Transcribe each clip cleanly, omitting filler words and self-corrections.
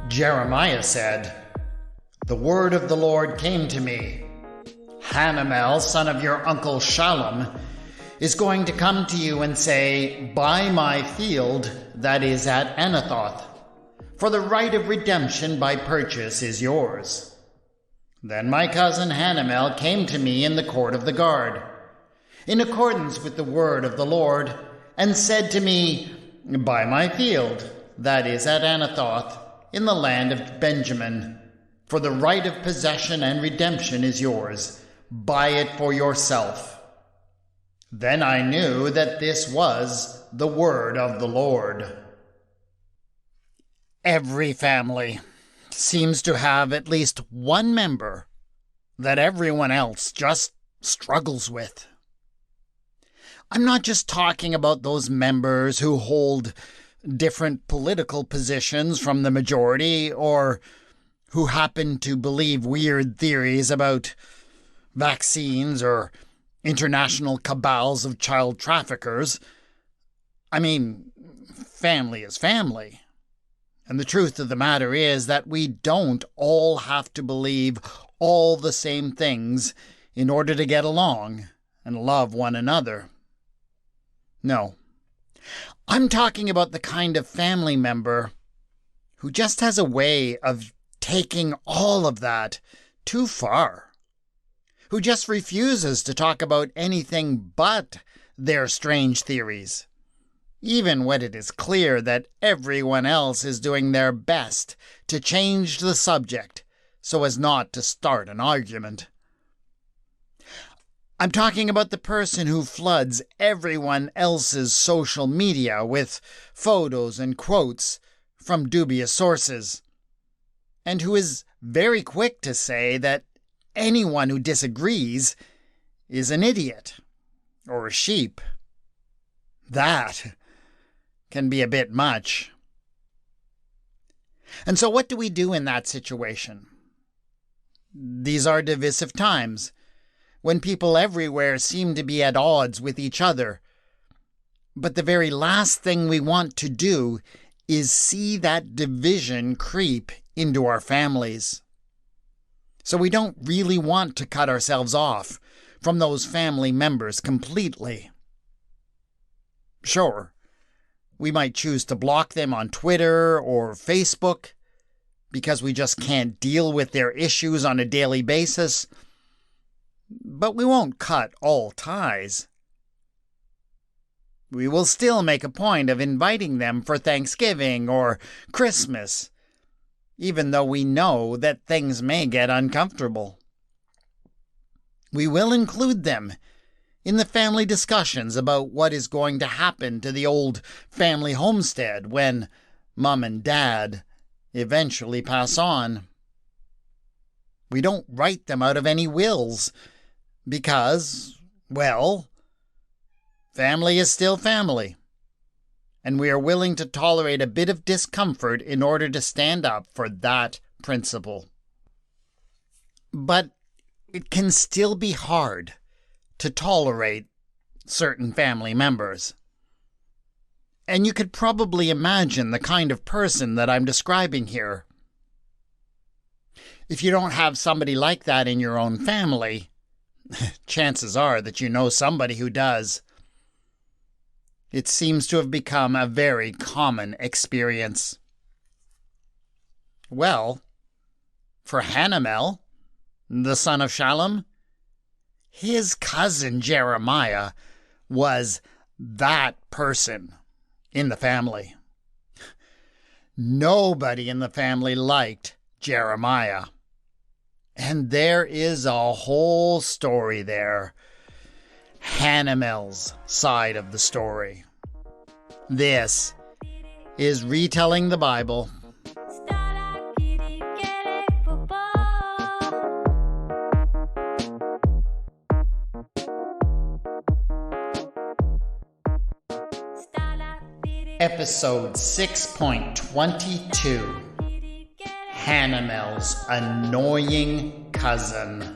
Jeremiah said, "The word of the Lord came to me. Hanamel, son of your uncle Shallum, is going to come to you and say, 'Buy my field that is at Anathoth, for the right of redemption by purchase is yours.' Then my cousin Hanamel came to me in the court of the guard, in accordance with the word of the Lord, and said to me, 'Buy my field that is at Anathoth, in the land of Benjamin, for the right of possession and redemption is yours. Buy it for yourself.' Then I knew that this was the word of the Lord." Every family seems to have at least one member that everyone else just struggles with. I'm not just talking about those members who hold different political positions from the majority or who happen to believe weird theories about vaccines or international cabals of child traffickers. I mean, family is family. And the truth of the matter is that we don't all have to believe all the same things in order to get along and love one another. No. I'm talking about the kind of family member who just has a way of taking all of that too far, who just refuses to talk about anything but their strange theories, even when it is clear that everyone else is doing their best to change the subject so as not to start an argument. I'm talking about the person who floods everyone else's social media with photos and quotes from dubious sources, and who is very quick to say that anyone who disagrees is an idiot or a sheep. That can be a bit much. And so what do we do in that situation? These are divisive times, when people everywhere seem to be at odds with each other. But the very last thing we want to do is see that division creep into our families. So we don't really want to cut ourselves off from those family members completely. Sure, we might choose to block them on Twitter or Facebook because we just can't deal with their issues on a daily basis. But we won't cut all ties. We will still make a point of inviting them for Thanksgiving or Christmas, even though we know that things may get uncomfortable. We will include them in the family discussions about what is going to happen to the old family homestead when Mom and Dad eventually pass on. We don't write them out of any wills because, well, family is still family, and we are willing to tolerate a bit of discomfort in order to stand up for that principle. But it can still be hard to tolerate certain family members. And you could probably imagine the kind of person that I'm describing here. If you don't have somebody like that in your own family, chances are that you know somebody who does. It seems to have become a very common experience. Well, for Hanamel, the son of Shallum, his cousin Jeremiah was that person in the family. Nobody in the family liked Jeremiah. And there is a whole story there. Hanamel's side of the story. This is Retelling the Bible. Episode 6.22. Hanamel's annoying cousin.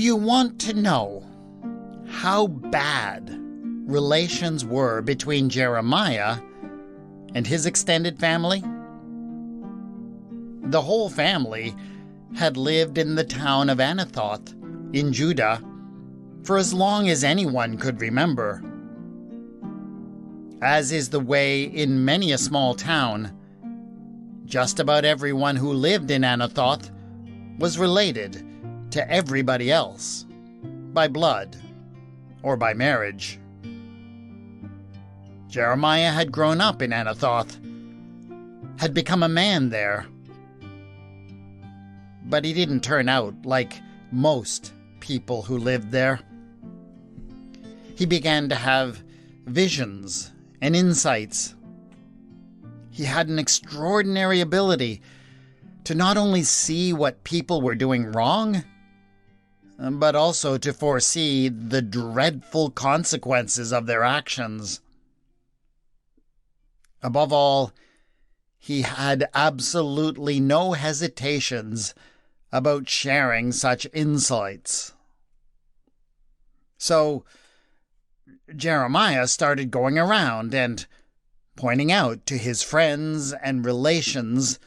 you want to know how bad relations were between Jeremiah and his extended family? The whole family had lived in the town of Anathoth in Judah for as long as anyone could remember. As is the way in many a small town, just about everyone who lived in Anathoth was related to everybody else by blood or by marriage. Jeremiah had grown up in Anathoth, had become a man there, but he didn't turn out like most people who lived there. He began to have visions and insights. He had an extraordinary ability to not only see what people were doing wrong, but also to foresee the dreadful consequences of their actions. Above all, he had absolutely no hesitations about sharing such insights. So, Jeremiah started going around and pointing out to his friends and relations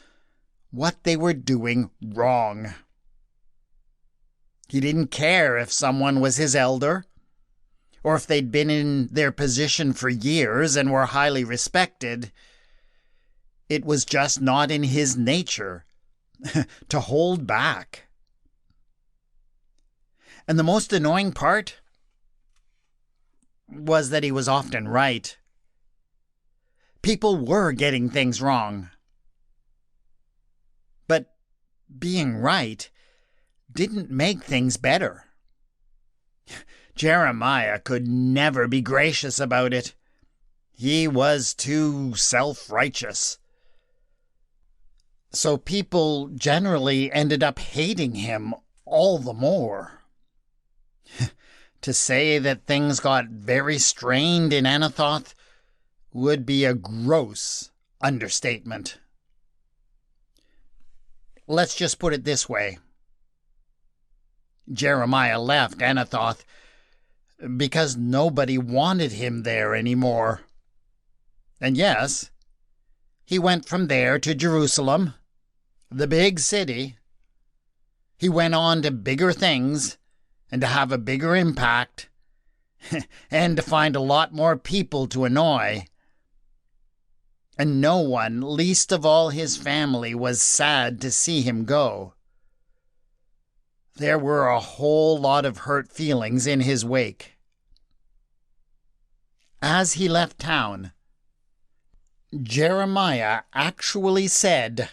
what they were doing wrong. He didn't care if someone was his elder, or if they'd been in their position for years and were highly respected. It was just not in his nature to hold back. And the most annoying part was that he was often right. People were getting things wrong. But being right didn't make things better. Jeremiah could never be gracious about it. He was too self-righteous. So people generally ended up hating him all the more. To say that things got very strained in Anathoth would be a gross understatement. Let's just put it this way. Jeremiah left Anathoth because nobody wanted him there anymore. And yes, he went from there to Jerusalem, the big city. He went on to bigger things and to have a bigger impact and to find a lot more people to annoy. And no one, least of all his family, was sad to see him go. There were a whole lot of hurt feelings in his wake. As he left town, Jeremiah actually said,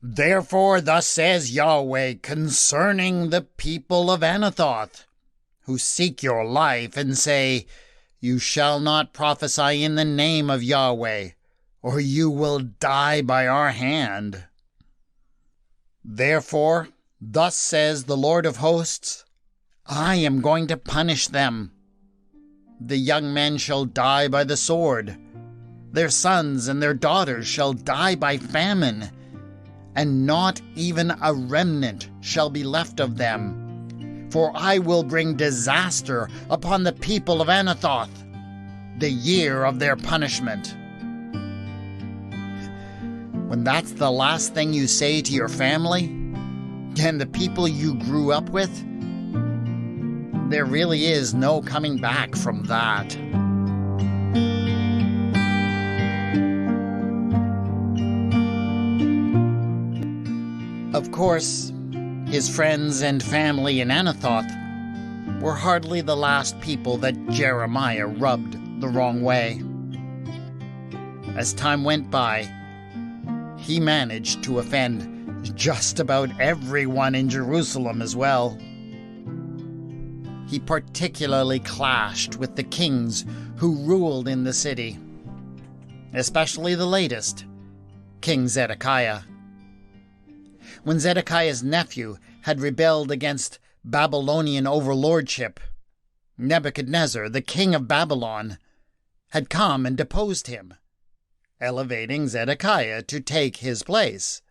"Therefore thus says Yahweh concerning the people of Anathoth, who seek your life and say, you shall not prophesy in the name of Yahweh, or you will die by our hand. Therefore, thus says the Lord of hosts, I am going to punish them. The young men shall die by the sword. Their sons and their daughters shall die by famine, and not even a remnant shall be left of them. For I will bring disaster upon the people of Anathoth, the year of their punishment." When that's the last thing you say to your family and the people you grew up with, there really is no coming back from that. Of course, his friends and family in Anathoth were hardly the last people that Jeremiah rubbed the wrong way. As time went by, he managed to offend just about everyone in Jerusalem as well. He particularly clashed with the kings who ruled in the city, especially the latest, King Zedekiah. When Zedekiah's nephew had rebelled against Babylonian overlordship, Nebuchadnezzar, the king of Babylon, had come and deposed him, elevating Zedekiah to take his place.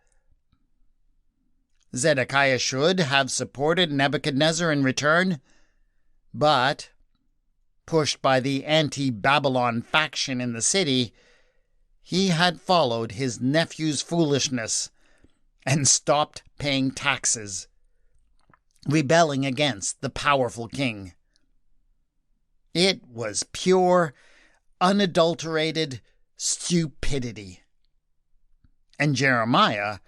Zedekiah should have supported Nebuchadnezzar in return, but, pushed by the anti-Babylon faction in the city, he had followed his nephew's foolishness and stopped paying taxes, rebelling against the powerful king. It was pure, unadulterated stupidity. And Jeremiah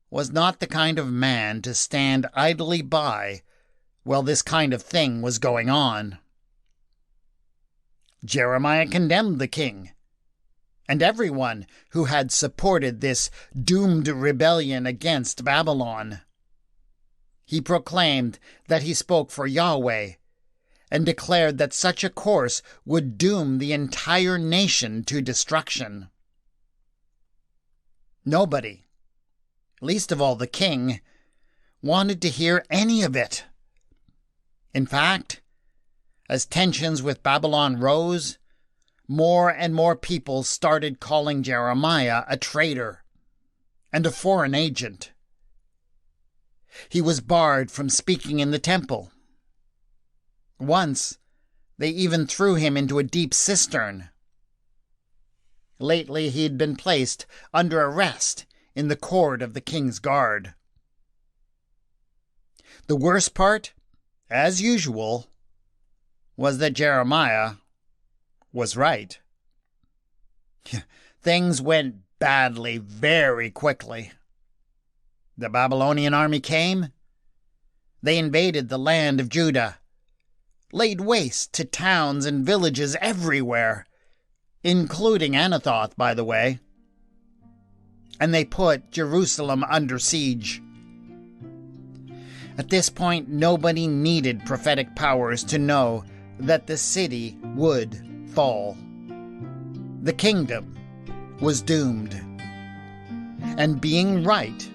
was not the kind of man to stand idly by while this kind of thing was going on. Jeremiah condemned the king and everyone who had supported this doomed rebellion against Babylon. He proclaimed that he spoke for Yahweh and declared that such a course would doom the entire nation to destruction. Nobody, least of all the king, wanted to hear any of it. In fact, as tensions with Babylon rose, more and more people started calling Jeremiah a traitor and a foreign agent. He was barred from speaking in the temple. Once, they even threw him into a deep cistern. Lately, he had been placed under arrest in the court of the king's guard. The worst part, as usual, was that Jeremiah was right. Things went badly very quickly. The Babylonian army came. They invaded the land of Judah, laid waste to towns and villages everywhere, including Anathoth, by the way. And they put Jerusalem under siege. At this point, nobody needed prophetic powers to know that the city would fall. The kingdom was doomed. And being right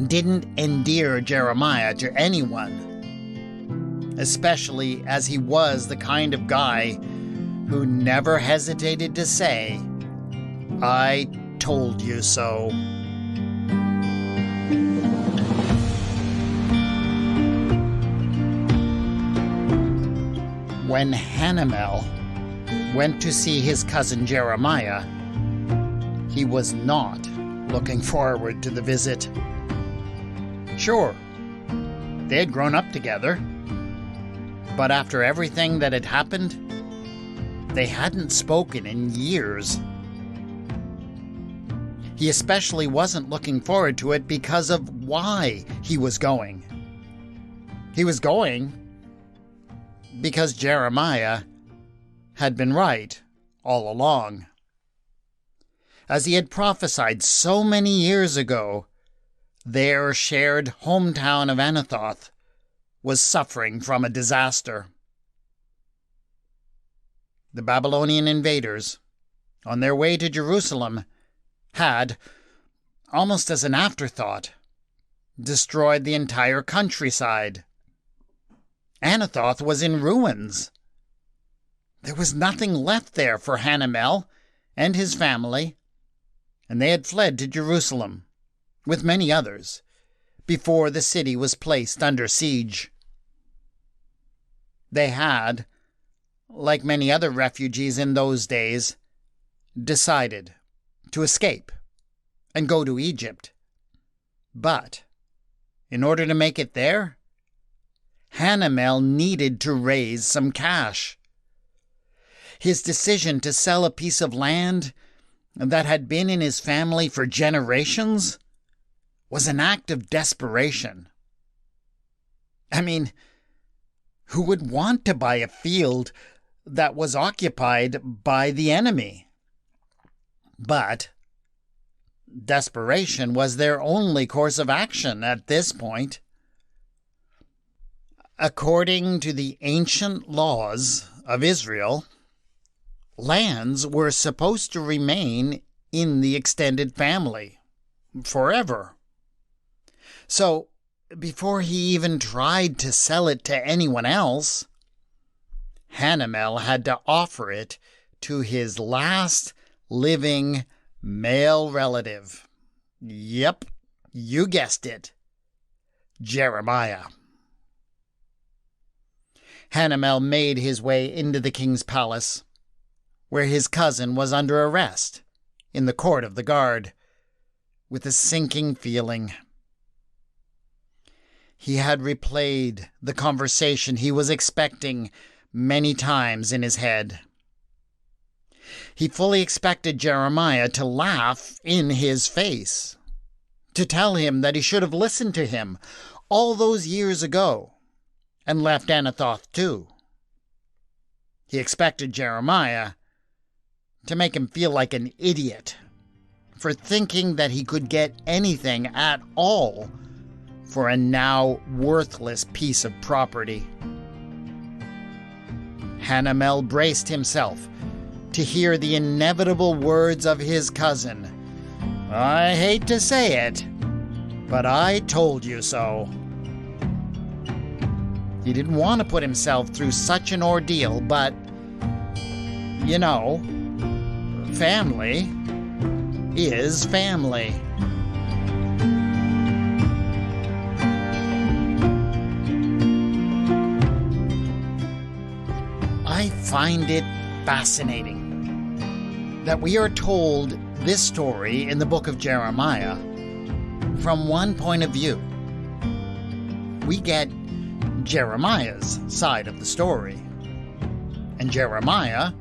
didn't endear Jeremiah to anyone, especially as he was the kind of guy who never hesitated to say, "I told you so." When Hanamel went to see his cousin Jeremiah, he was not looking forward to the visit. Sure, they had grown up together, but after everything that had happened, they hadn't spoken in years. He especially wasn't looking forward to it because of why he was going. He was going because Jeremiah had been right all along. As he had prophesied so many years ago, their shared hometown of Anathoth was suffering from a disaster. The Babylonian invaders, on their way to Jerusalem, had, almost as an afterthought, destroyed the entire countryside. Anathoth was in ruins. There was nothing left there for Hanamel and his family, and they had fled to Jerusalem, with many others, before the city was placed under siege. They had, like many other refugees in those days, decided to escape and go to Egypt. But, in order to make it there, Hanamel needed to raise some cash. His decision to sell a piece of land that had been in his family for generations was an act of desperation. I mean, who would want to buy a field that was occupied by the enemy? But desperation was their only course of action at this point. According to the ancient laws of Israel, lands were supposed to remain in the extended family forever. So, before he even tried to sell it to anyone else, Hanamel had to offer it to his last living male relative. Yep, you guessed it. Jeremiah. Hanamel made his way into the king's palace, where his cousin was under arrest in the court of the guard, with a sinking feeling. He had replayed the conversation he was expecting many times in his head. He fully expected Jeremiah to laugh in his face, to tell him that he should have listened to him all those years ago and left Anathoth too. He expected Jeremiah to make him feel like an idiot for thinking that he could get anything at all for a now worthless piece of property. Hanamel braced himself to hear the inevitable words of his cousin. "I hate to say it, but I told you so." He didn't want to put himself through such an ordeal, but, you know, family is family. I find it fascinating that we are told this story in the book of Jeremiah from one point of view. We get Jeremiah's side of the story. And Jeremiah,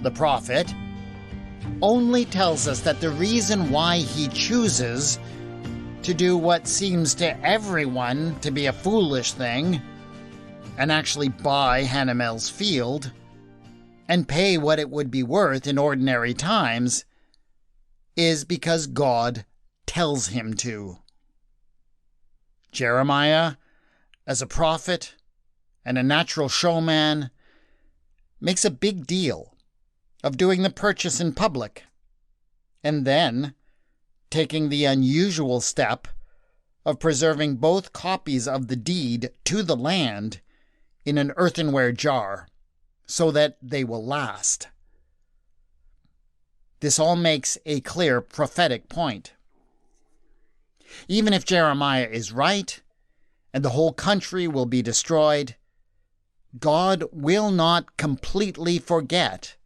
the prophet, only tells us that the reason why he chooses to do what seems to everyone to be a foolish thing and actually buy Hanamel's field and pay what it would be worth in ordinary times is because God tells him to. Jeremiah, as a prophet and a natural showman, makes a big deal of doing the purchase in public and then taking the unusual step of preserving both copies of the deed to the land in an earthenware jar so that they will last. This all makes a clear prophetic point. Even if Jeremiah is right, and the whole country will be destroyed, God will not completely forget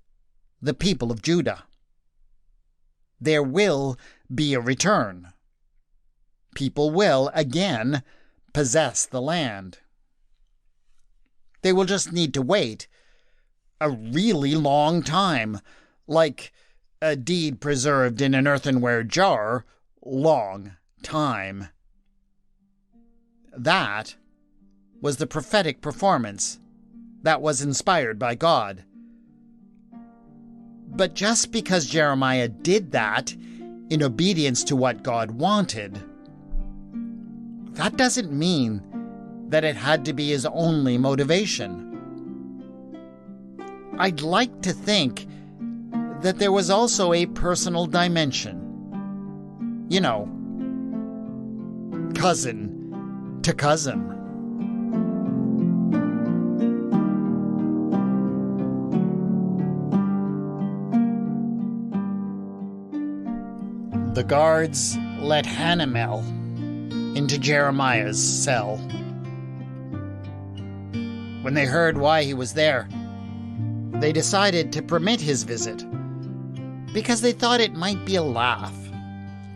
the people of Judah. There will be a return. People will again possess the land. They will just need to wait a really long time, like a deed preserved in an earthenware jar, long time. That was the prophetic performance that was inspired by God. But just because Jeremiah did that in obedience to what God wanted, that doesn't mean that it had to be his only motivation. I'd like to think that there was also a personal dimension. You know, cousin to cousin. The guards let Hanamel into Jeremiah's cell. When they heard why he was there, they decided to permit his visit because they thought it might be a laugh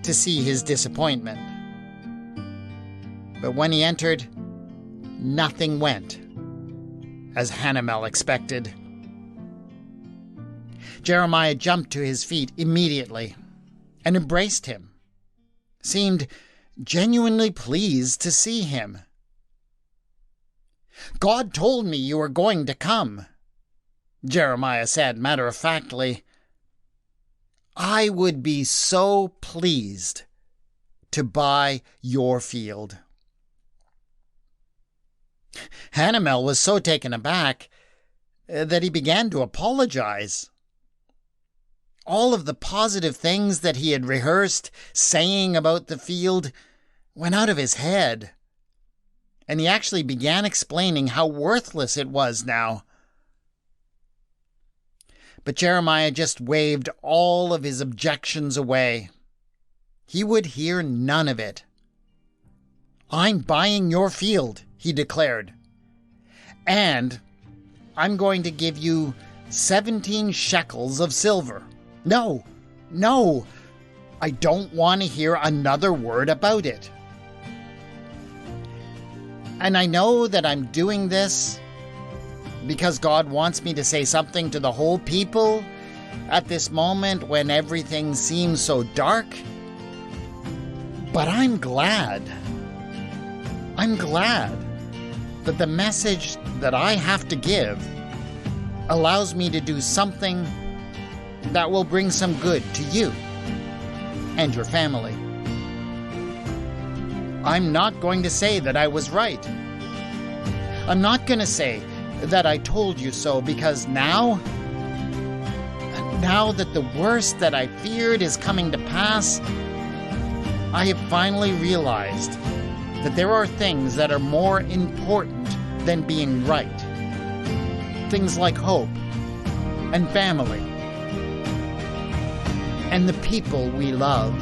to see his disappointment. But when he entered, nothing went as Hanamel expected. Jeremiah jumped to his feet immediately and embraced him, seemed genuinely pleased to see him. "God told me you were going to come," Jeremiah said matter-of-factly. "I would be so pleased to buy your field." Hanamel was so taken aback that he began to apologize. All of the positive things that he had rehearsed saying about the field went out of his head, and he actually began explaining how worthless it was now. But Jeremiah just waved all of his objections away. He would hear none of it. I'm buying your field, he declared. And I'm going to give you 17 shekels of silver. No, I don't want to hear another word about it. And I know that I'm doing this because God wants me to say something to the whole people at this moment when everything seems so dark. But I'm glad that the message that I have to give allows me to do something that will bring some good to you and your family. I'm not going to say that I was right. I'm not going to say that I told you so, because now that the worst that I feared is coming to pass, I have finally realized that there are things that are more important than being right. Things like hope and family and the people we love.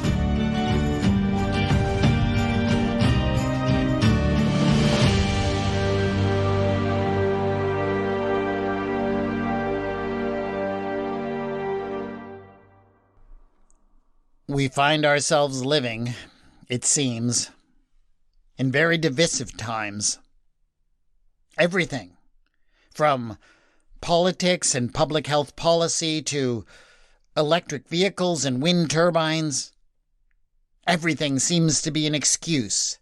We find ourselves living, it seems, in very divisive times. Everything, from politics and public health policy to electric vehicles and wind turbines, everything seems to be an excuse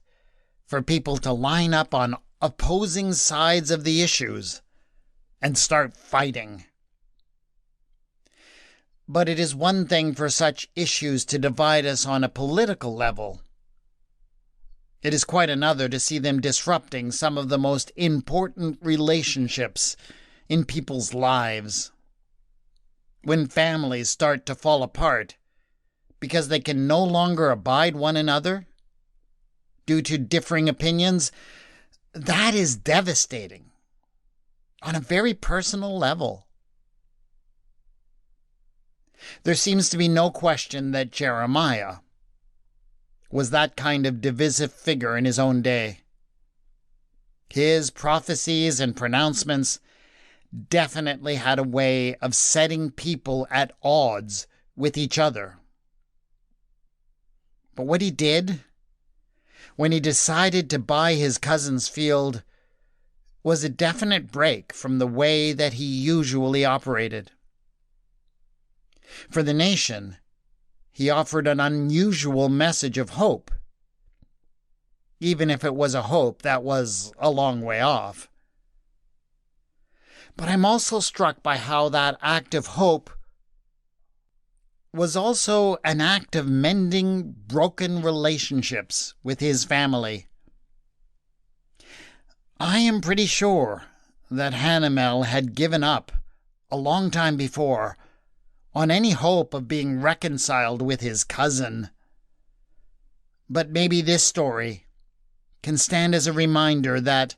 for people to line up on opposing sides of the issues and start fighting. But it is one thing for such issues to divide us on a political level. It is quite another to see them disrupting some of the most important relationships in people's lives. When families start to fall apart because they can no longer abide one another due to differing opinions, that is devastating on a very personal level. There seems to be no question that Jeremiah was that kind of divisive figure in his own day. His prophecies and pronouncements definitely had a way of setting people at odds with each other. But what he did when he decided to buy his cousin's field was a definite break from the way that he usually operated. For the nation, he offered an unusual message of hope, even if it was a hope that was a long way off. But I'm also struck by how that act of hope was also an act of mending broken relationships with his family. I am pretty sure that Hanamel had given up a long time before on any hope of being reconciled with his cousin. But maybe this story can stand as a reminder that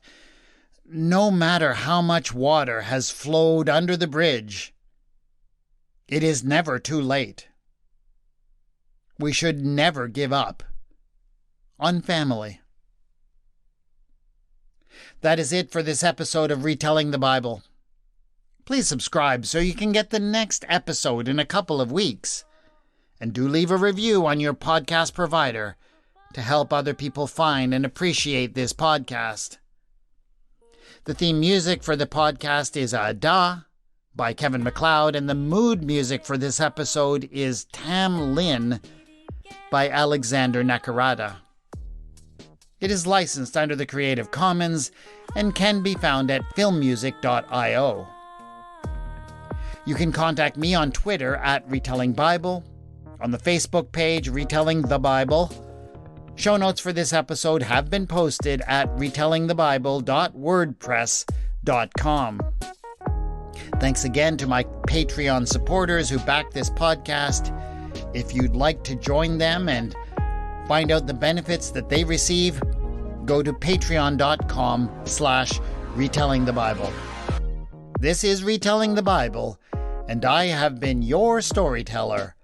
no matter how much water has flowed under the bridge, it is never too late. We should never give up on family. That is it for this episode of Retelling the Bible. Please subscribe so you can get the next episode in a couple of weeks. And do leave a review on your podcast provider to help other people find and appreciate this podcast. The theme music for the podcast is Da by Kevin MacLeod, and the mood music for this episode is Tam Lin by Alexander Nakarada. It is licensed under the Creative Commons and can be found at filmmusic.io. You can contact me on Twitter at Retelling Bible, on the Facebook page Retelling the Bible. Show notes for this episode have been posted at retellingthebible.wordpress.com. Thanks again to my Patreon supporters who back this podcast. If you'd like to join them and find out the benefits that they receive, go to patreon.com/retellingthebible. This is Retelling the Bible, and I have been your storyteller,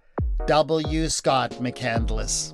W. Scott McCandless.